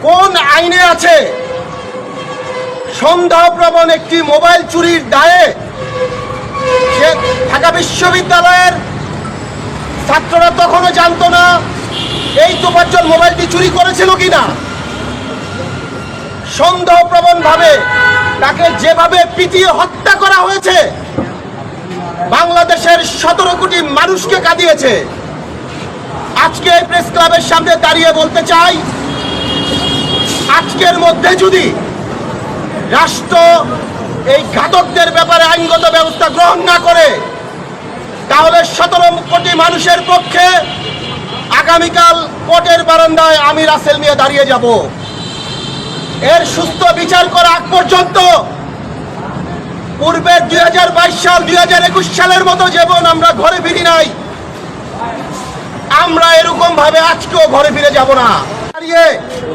কোন আইনে আছে সন্দেহপ্রবণ একটি মোবাইল চুরির দায়ে সে ঢাকা বিশ্ববিদ্যালয়ের ছাত্ররা তখনও জানতো না এই তোফাজ্জল মোবাইলটি চুরি করেছিল কিনা। সন্দেহপ্রবণ ভাবে তাকে যেভাবে পিটিয়ে হত্যা করা হয়েছে বাংলাদেশের 17 কোটি মানুষকে কাঁদিয়েছে। আজকে এই প্রেস ক্লাবের সামনে দাঁড়িয়ে বলতে চাই, আজকের মধ্যে যদি রাষ্ট্র এই ঘাতকদের ব্যাপারে আইনগত ব্যবস্থা গ্রহণ না করে তাহলে 17 কোটি মানুষের পক্ষে আগামীকাল কোর্টের বারান্দায় আমি রাসেল নিয়ে দাঁড়িয়ে যাব। এর সুস্থ বিচার করা আগ পর্যন্ত পূর্বের 2022 সাল 2021 সালের মতো জীবন আমরা ঘরে ফিরি নাই, আমরা এরকম ভাবে আজকেও ঘরে ফিরে যাব না।